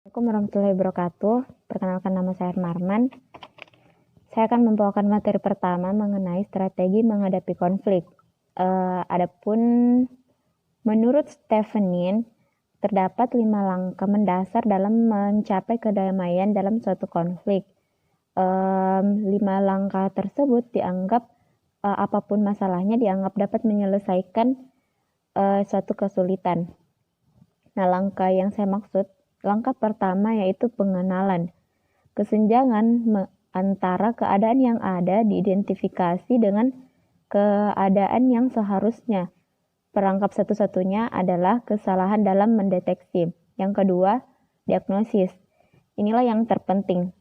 Assalamualaikum warahmatullahi wabarakatuh. Perkenalkan, nama saya Marman. Saya akan membawakan materi pertama mengenai strategi menghadapi konflik. Adapun menurut Stefanin, terdapat 5 langkah mendasar dalam mencapai kedamaian dalam suatu konflik. 5 langkah tersebut dianggap apapun masalahnya dianggap dapat menyelesaikan suatu kesulitan. Nah, langkah yang saya maksud, langkah pertama yaitu pengenalan. Kesenjangan antara keadaan yang ada diidentifikasi dengan keadaan yang seharusnya. Perangkap satu-satunya adalah kesalahan dalam mendeteksi. Yang kedua, diagnosis. Inilah yang terpenting.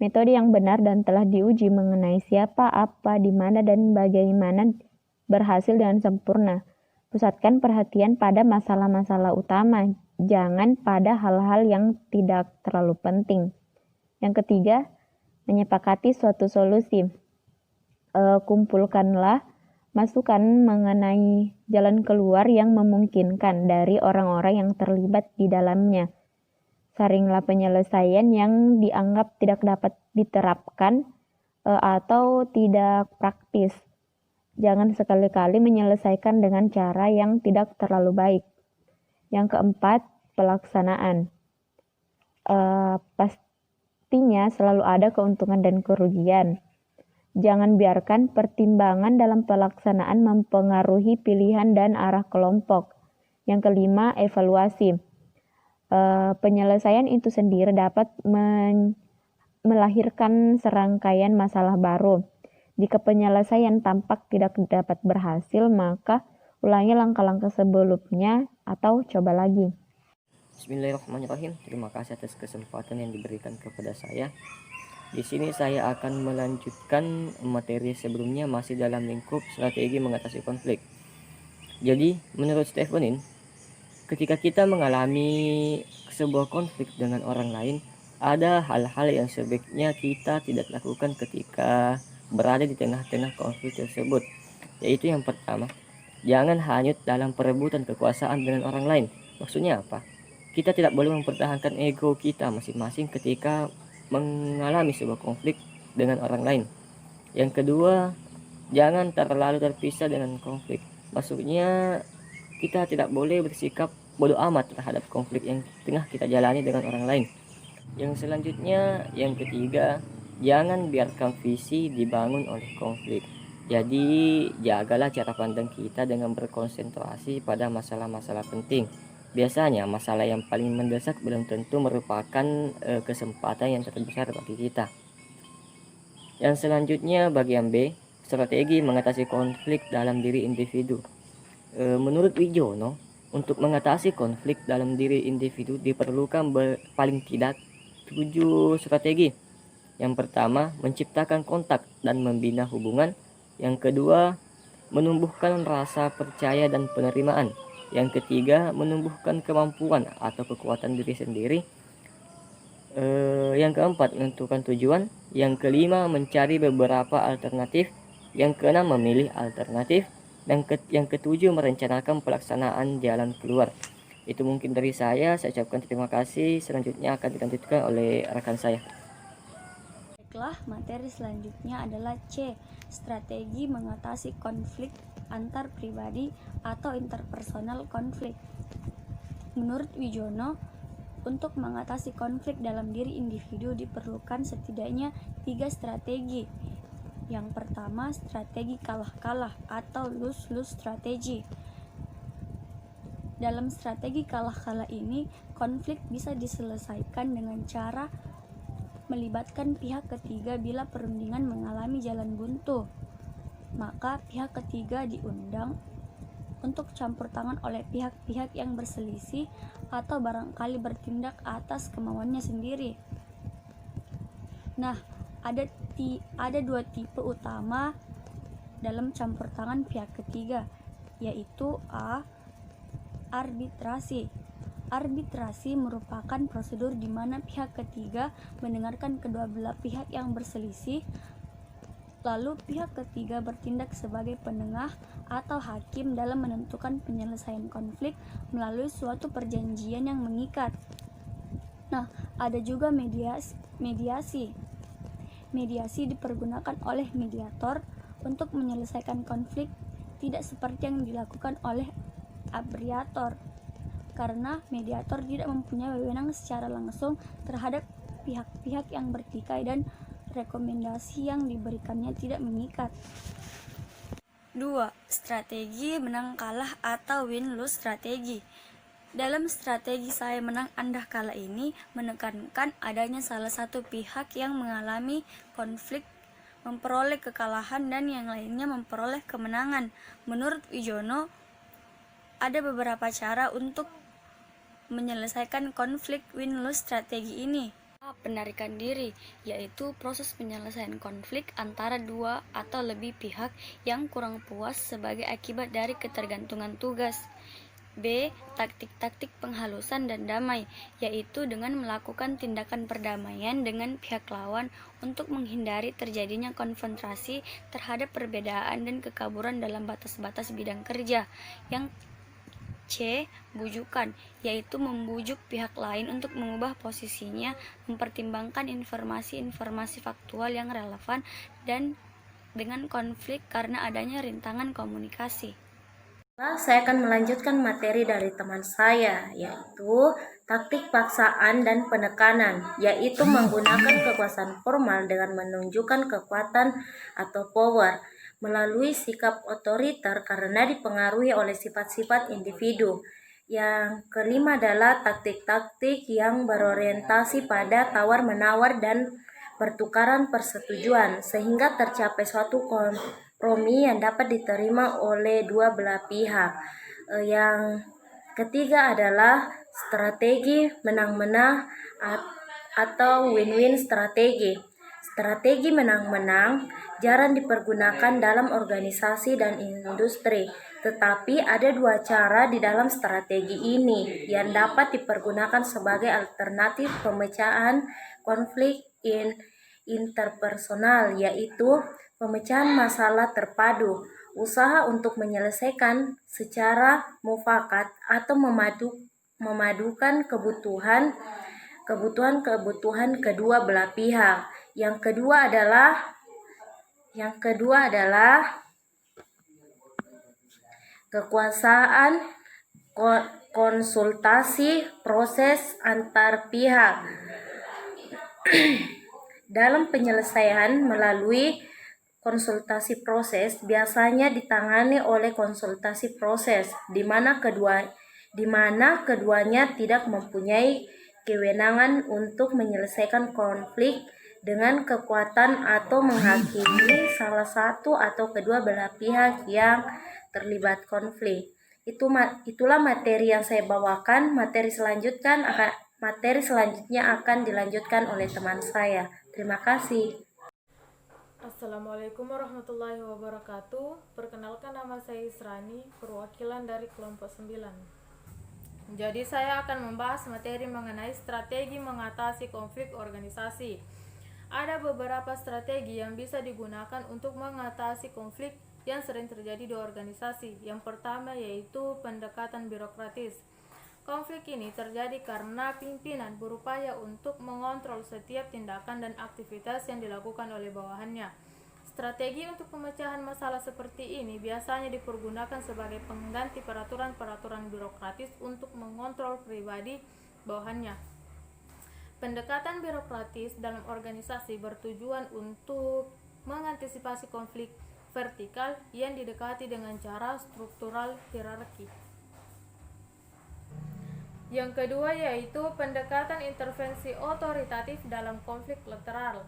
Metode yang benar dan telah diuji mengenai siapa, apa, di mana, dan bagaimana berhasil dengan sempurna. Pusatkan perhatian pada masalah-masalah utama, jangan pada hal-hal yang tidak terlalu penting. Yang ketiga, menyepakati suatu solusi. Kumpulkanlah masukan mengenai jalan keluar yang memungkinkan dari orang-orang yang terlibat di dalamnya. Saringlah penyelesaian yang dianggap tidak dapat diterapkan atau tidak praktis. Jangan sekali-kali menyelesaikan dengan cara yang tidak terlalu baik. Yang keempat, pelaksanaan. Pastinya selalu ada keuntungan dan kerugian. Jangan biarkan pertimbangan dalam pelaksanaan mempengaruhi pilihan dan arah kelompok. Yang kelima, evaluasi. Penyelesaian itu sendiri dapat melahirkan serangkaian masalah baru. Jika penyelesaian tampak tidak dapat berhasil, maka ulangi langkah-langkah sebelumnya atau coba lagi. Bismillahirrahmanirrahim. Terima kasih atas kesempatan yang diberikan kepada saya. Di sini saya akan melanjutkan materi sebelumnya masih dalam lingkup strategi mengatasi konflik. Jadi, menurut Stefanin, ketika kita mengalami sebuah konflik dengan orang lain, ada hal-hal yang sebaiknya kita tidak lakukan ketika berada di tengah-tengah konflik tersebut. Yaitu yang pertama, jangan hanyut dalam perebutan kekuasaan dengan orang lain. Maksudnya apa? Kita tidak boleh mempertahankan ego kita masing-masing ketika mengalami sebuah konflik dengan orang lain. Yang kedua, jangan terlalu terpisah dengan konflik. Maksudnya kita tidak boleh bersikap bodoh amat terhadap konflik yang tengah kita jalani dengan orang lain. Yang selanjutnya, yang ketiga, jangan biarkan visi dibangun oleh konflik. Jadi jagalah cara pandang kita dengan berkonsentrasi pada masalah-masalah penting. Biasanya masalah yang paling mendesak belum tentu merupakan kesempatan yang terbesar bagi kita. Yang selanjutnya, bagian B, strategi mengatasi konflik dalam diri individu. Menurut Wijono, untuk mengatasi konflik dalam diri individu diperlukan paling tidak 7 strategi. Yang pertama, menciptakan kontak dan membina hubungan. Yang kedua, menumbuhkan rasa percaya dan penerimaan. Yang ketiga, menumbuhkan kemampuan atau kekuatan diri sendiri. Yang keempat, menentukan tujuan. Yang kelima, mencari beberapa alternatif. Yang keenam, memilih alternatif. Dan yang ketujuh, merencanakan pelaksanaan jalan keluar. Itu mungkin dari saya ucapkan terima kasih. Selanjutnya akan dilanjutkan oleh rekan saya. Baiklah, materi selanjutnya adalah C, strategi mengatasi konflik antar pribadi atau interpersonal konflik. Menurut Wijono, untuk mengatasi konflik dalam diri individu diperlukan setidaknya 3 strategi. Yang pertama, strategi kalah-kalah atau lose-lose strategi. Dalam strategi kalah-kalah ini, konflik bisa diselesaikan dengan cara melibatkan pihak ketiga bila perundingan mengalami jalan buntu. Maka pihak ketiga diundang untuk campur tangan oleh pihak-pihak yang berselisih atau barangkali bertindak atas kemauannya sendiri. Nah, ada 2 tipe utama dalam campur tangan pihak ketiga, yaitu A, arbitrasi. Arbitrasi merupakan prosedur di mana pihak ketiga mendengarkan kedua belah pihak yang berselisih, lalu pihak ketiga bertindak sebagai penengah atau hakim dalam menentukan penyelesaian konflik melalui suatu perjanjian yang mengikat. Nah, ada juga mediasi. Mediasi dipergunakan oleh mediator untuk menyelesaikan konflik, tidak seperti yang dilakukan oleh arbitrator, karena mediator tidak mempunyai wewenang secara langsung terhadap pihak-pihak yang bertikai dan rekomendasi yang diberikannya tidak mengikat. 2. Strategi menang kalah atau win-lose strategi. Dalam strategi saya menang Anda kalah ini menekankan adanya salah satu pihak yang mengalami konflik memperoleh kekalahan dan yang lainnya memperoleh kemenangan. Menurut Wijono, ada beberapa cara untuk menyelesaikan konflik win-lose strategi ini. Penarikan diri, yaitu proses penyelesaian konflik antara dua atau lebih pihak yang kurang puas sebagai akibat dari ketergantungan tugas. B. Taktik-taktik penghalusan dan damai, yaitu dengan melakukan tindakan perdamaian dengan pihak lawan untuk menghindari terjadinya konfrontasi terhadap perbedaan dan kekaburan dalam batas-batas bidang kerja. Yang C. Bujukan, yaitu membujuk pihak lain untuk mengubah posisinya, mempertimbangkan informasi-informasi faktual yang relevan dan dengan konflik karena adanya rintangan komunikasi. Saya akan melanjutkan materi dari teman saya, yaitu taktik paksaan dan penekanan, yaitu menggunakan kekuasaan formal dengan menunjukkan kekuatan atau power melalui sikap otoriter karena dipengaruhi oleh sifat-sifat individu. Yang kelima adalah taktik-taktik yang berorientasi pada tawar-menawar dan pertukaran persetujuan sehingga tercapai suatu kompromi yang dapat diterima oleh dua belah pihak. Yang ketiga adalah strategi menang-menang atau win-win strategi. Strategi menang-menang jarang dipergunakan dalam organisasi dan industri, tetapi ada dua cara di dalam strategi ini yang dapat dipergunakan sebagai alternatif pemecahan konflik interpersonal, yaitu pemecahan masalah terpadu, usaha untuk menyelesaikan secara mufakat atau memadukan kebutuhan kedua belah pihak. Yang kedua adalah kekuasaan konsultasi proses antar pihak. Dalam penyelesaian melalui konsultasi proses biasanya ditangani oleh konsultasi proses di mana keduanya tidak mempunyai kewenangan untuk menyelesaikan konflik dengan kekuatan atau menghakimi salah satu atau kedua belah pihak yang terlibat konflik. Itulah materi yang saya bawakan. Materi selanjutnya akan dilanjutkan oleh teman saya. Terima kasih. Assalamualaikum warahmatullahi wabarakatuh. Perkenalkan, nama saya Israni, perwakilan dari kelompok 9. Jadi saya akan membahas materi mengenai strategi mengatasi konflik organisasi. Ada beberapa strategi yang bisa digunakan untuk mengatasi konflik yang sering terjadi di organisasi. Yang pertama yaitu pendekatan birokratis. Konflik ini terjadi karena pimpinan berupaya untuk mengontrol setiap tindakan dan aktivitas yang dilakukan oleh bawahannya. Strategi untuk pemecahan masalah seperti ini biasanya dipergunakan sebagai pengganti peraturan-peraturan birokratis untuk mengontrol pribadi bawahannya. Pendekatan birokratis dalam organisasi bertujuan untuk mengantisipasi konflik vertikal yang didekati dengan cara struktural hierarki. Yang kedua yaitu pendekatan intervensi otoritatif dalam konflik lateral.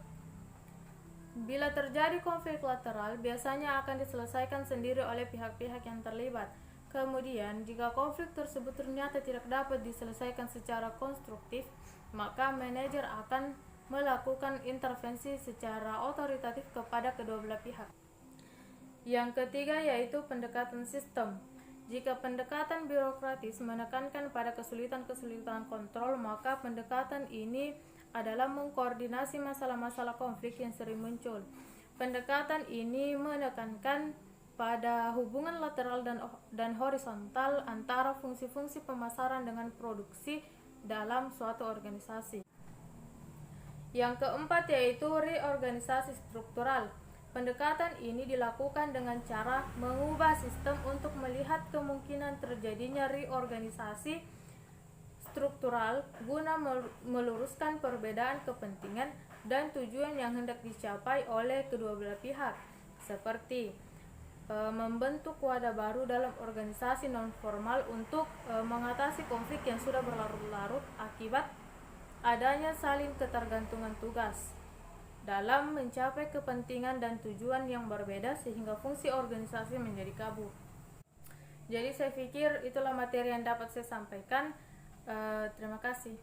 Bila terjadi konflik lateral, biasanya akan diselesaikan sendiri oleh pihak-pihak yang terlibat. Kemudian, jika konflik tersebut ternyata tidak dapat diselesaikan secara konstruktif, maka manajer akan melakukan intervensi secara otoritatif kepada kedua belah pihak. Yang ketiga yaitu pendekatan sistem. Jika pendekatan birokratis menekankan pada kesulitan-kesulitan kontrol, maka pendekatan ini adalah mengkoordinasi masalah-masalah konflik yang sering muncul. Pendekatan ini menekankan pada hubungan lateral dan horizontal antara fungsi-fungsi pemasaran dengan produksi dalam suatu organisasi. Yang keempat yaitu reorganisasi struktural. Pendekatan ini dilakukan dengan cara mengubah sistem untuk melihat kemungkinan terjadinya reorganisasi struktural guna meluruskan perbedaan kepentingan dan tujuan yang hendak dicapai oleh kedua belah pihak, seperti membentuk wadah baru dalam organisasi non-formal untuk mengatasi konflik yang sudah berlarut-larut akibat adanya saling ketergantungan tugas dalam mencapai kepentingan dan tujuan yang berbeda sehingga fungsi organisasi menjadi kabur. Jadi saya pikir itulah materi yang dapat saya sampaikan. Terima kasih.